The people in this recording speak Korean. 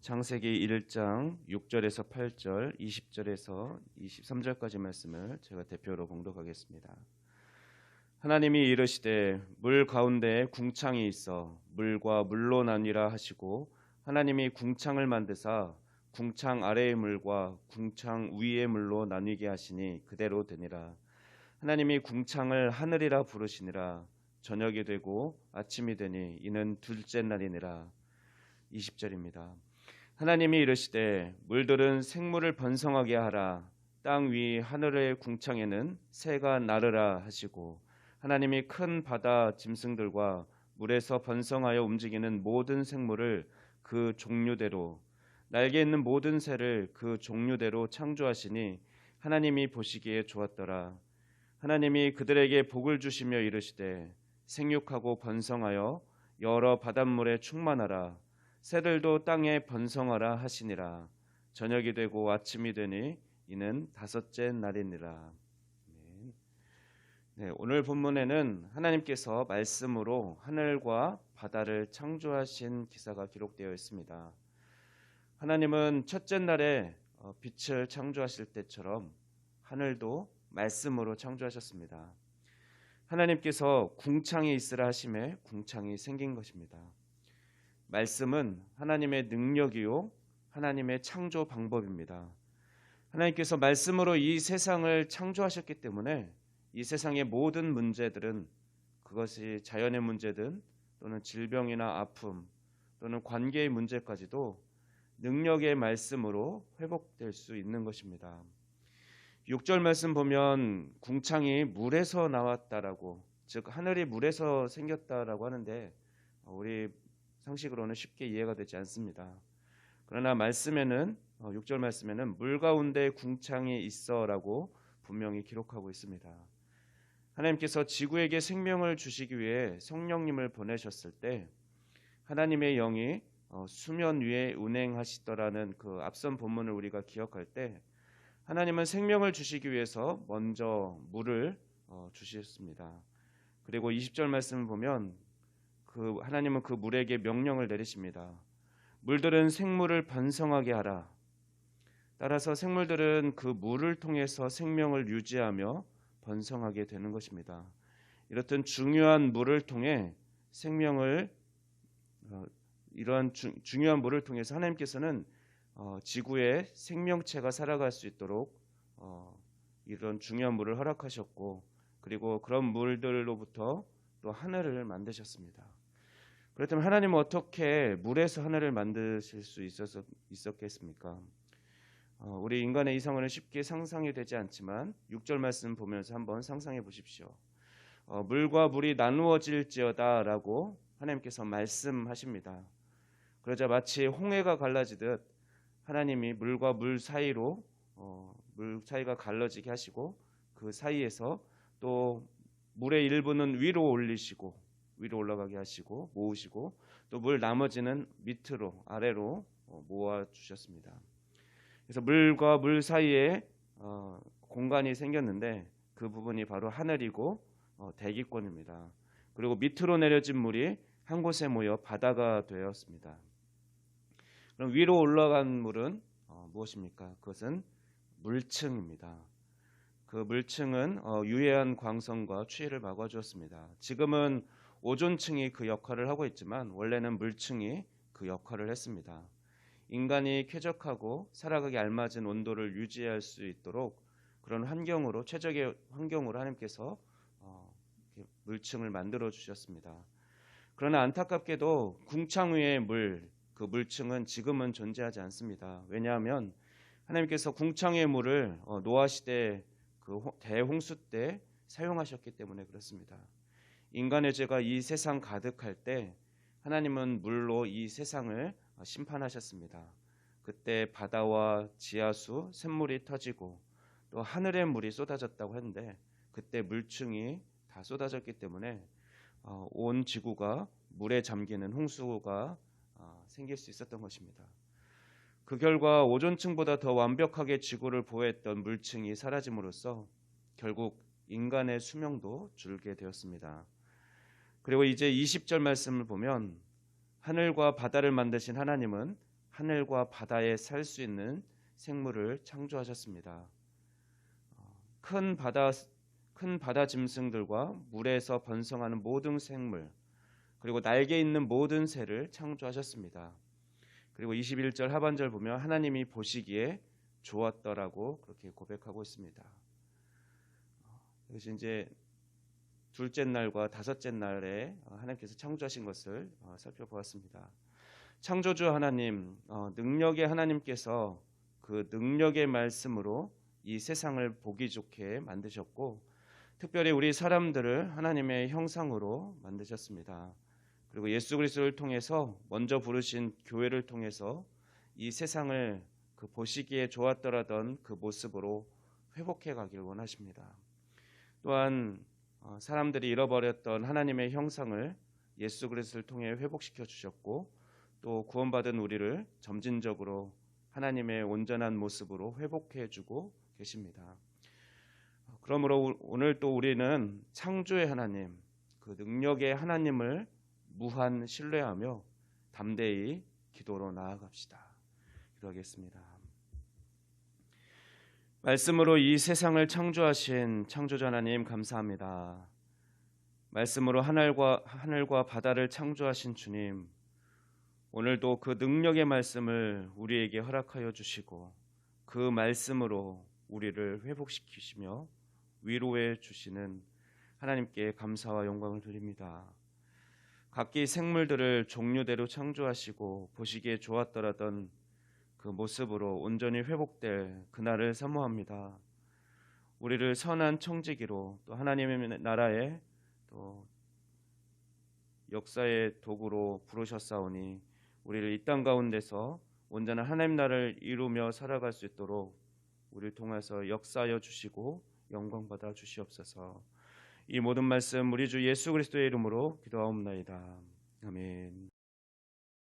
창세기 1장 6절에서 8절, 20절에서 23절까지 말씀을 제가 대표로 봉독하겠습니다. 하나님이 이르시되 물 가운데에 궁창이 있어 물과 물로 나뉘라 하시고 하나님이 궁창을 만드사 궁창 아래의 물과 궁창 위의 물로 나뉘게 하시니 그대로 되니라. 하나님이 궁창을 하늘이라 부르시니라. 저녁이 되고 아침이 되니 이는 둘째 날이니라. 20절입니다. 하나님이 이르시되 물들은 생물을 번성하게 하라. 땅 위 하늘의 궁창에는 새가 나르라 하시고 하나님이 큰 바다 짐승들과 물에서 번성하여 움직이는 모든 생물을 그 종류대로 날개 있는 모든 새를 그 종류대로 창조하시니 하나님이 보시기에 좋았더라. 하나님이 그들에게 복을 주시며 이르시되 생육하고 번성하여 여러 바닷물에 충만하라. 새들도 땅에 번성하라 하시니라. 저녁이 되고 아침이 되니 이는 다섯째 날이니라. 네, 오늘 본문에는 하나님께서 말씀으로 하늘과 바다를 창조하신 기사가 기록되어 있습니다. 하나님은 첫째 날에 빛을 창조하실 때처럼 하늘도 말씀으로 창조하셨습니다. 하나님께서 궁창이 있으라 하심에 궁창이 생긴 것입니다. 말씀은 하나님의 능력이요 하나님의 창조 방법입니다. 하나님께서 말씀으로 이 세상을 창조하셨기 때문에 이 세상의 모든 문제들은 그것이 자연의 문제든 또는 질병이나 아픔 또는 관계의 문제까지도 능력의 말씀으로 회복될 수 있는 것입니다. 6절 말씀 보면 궁창이 물에서 나왔다라고, 즉 하늘이 물에서 생겼다라고 하는데 우리 상식으로는 쉽게 이해가 되지 않습니다. 그러나 말씀에는 6절 말씀에는 물 가운데 궁창이 있어라고 분명히 기록하고 있습니다. 하나님께서 지구에게 생명을 주시기 위해 성령님을 보내셨을 때 하나님의 영이 수면 위에 운행하시더라는 그 앞선 본문을 우리가 기억할 때 하나님은 생명을 주시기 위해서 먼저 물을 주셨습니다. 그리고 20절 말씀을 보면 하나님은 그 물에게 명령을 내리십니다. 물들은 생물을 번성하게 하라. 따라서 생물들은 그 물을 통해서 생명을 유지하며 번성하게 되는 것입니다. 이렇듯 중요한 물을 통해 생명을 이러한 중요한 물을 통해서 하나님께서는 지구에 생명체가 살아갈 수 있도록 이런 중요한 물을 허락하셨고 그리고 그런 물들로부터 또 하늘을 만드셨습니다. 그렇다면 하나님은 어떻게 물에서 하늘을 만드실 수 있었겠습니까? 우리 인간의 이성은 쉽게 상상이 되지 않지만 6절 말씀 보면서 한번 상상해 보십시오. 물과 물이 나누어질지어다 라고 하나님께서 말씀하십니다. 그러자 마치 홍해가 갈라지듯 하나님이 물과 물 사이로 물 사이가 갈라지게 하시고 그 사이에서 또 물의 일부는 위로 올라가게 하시고 모으시고 또 물 나머지는 밑으로 아래로 모아 주셨습니다. 그래서 물과 물 사이에 공간이 생겼는데 그 부분이 바로 하늘이고 대기권입니다. 그리고 밑으로 내려진 물이 한 곳에 모여 바다가 되었습니다. 그럼 위로 올라간 물은 무엇입니까? 그것은 물층입니다. 그 물층은 유해한 광선과 추위를 막아주었습니다. 지금은 오존층이 그 역할을 하고 있지만 원래는 물층이 그 역할을 했습니다. 인간이 쾌적하고 살아가기 알맞은 온도를 유지할 수 있도록 그런 환경으로 최적의 환경으로 하나님께서 물층을 만들어 주셨습니다. 그러나 안타깝게도 궁창 위의 그 물층은 지금은 존재하지 않습니다. 왜냐하면 하나님께서 궁창의 물을 노아 시대 그 대홍수 때 사용하셨기 때문에 그렇습니다. 인간의 죄가 이 세상 가득할 때 하나님은 물로 이 세상을 심판하셨습니다. 그때 바다와 지하수, 샘물이 터지고 또 하늘의 물이 쏟아졌다고 했는데 그때 물층이 다 쏟아졌기 때문에 온 지구가 물에 잠기는 홍수가 생길 수 있었던 것입니다. 그 결과 오존층보다 더 완벽하게 지구를 보호했던 물층이 사라짐으로써 결국 인간의 수명도 줄게 되었습니다. 그리고 이제 20절 말씀을 보면 하늘과 바다를 만드신 하나님은 하늘과 바다에 살 수 있는 생물을 창조하셨습니다. 큰 바다 짐승들과 물에서 번성하는 모든 생물, 그리고 날개 있는 모든 새를 창조하셨습니다. 그리고 21절 하반절 보면 하나님이 보시기에 좋았더라고 그렇게 고백하고 있습니다. 이것이 이제 둘째 날과 다섯째 날에 하나님께서 창조하신 것을 살펴보았습니다. 창조주 하나님, 능력의 하나님께서 그 능력의 말씀으로 이 세상을 보기 좋게 만드셨고, 특별히 우리 사람들을 하나님의 형상으로 만드셨습니다. 그리고 예수 그리스도를 통해서 먼저 부르신 교회를 통해서 이 세상을 그 보시기에 좋았더라던 그 모습으로 회복해 가길 원하십니다. 또한 사람들이 잃어버렸던 하나님의 형상을 예수 그리스도를 통해 회복시켜 주셨고, 또 구원받은 우리를 점진적으로 하나님의 온전한 모습으로 회복해 주고 계십니다. 그러므로 오늘 또 우리는 창조의 하나님, 그 능력의 하나님을 무한 신뢰하며 담대히 기도로 나아갑시다. 기도하겠습니다. 말씀으로 이 세상을 창조하신 창조자 하나님 감사합니다. 말씀으로 하늘과 바다를 창조하신 주님, 오늘도 그 능력의 말씀을 우리에게 허락하여 주시고 그 말씀으로 우리를 회복시키시며 위로해 주시는 하나님께 감사와 영광을 드립니다. 각기 생물들을 종류대로 창조하시고 보시기에 좋았더라던 그 모습으로 온전히 회복될 그날을 사모합니다. 우리를 선한 청지기로 또 하나님의 나라의 또 역사의 도구로 부르셨사오니 우리를 이 땅 가운데서 온전한 하나님 나라를 이루며 살아갈 수 있도록 우리를 통해서 역사하여 주시고 영광 받아 주시옵소서. 이 모든 말씀 우리 주 예수 그리스도의 이름으로 기도하옵나이다. 아멘.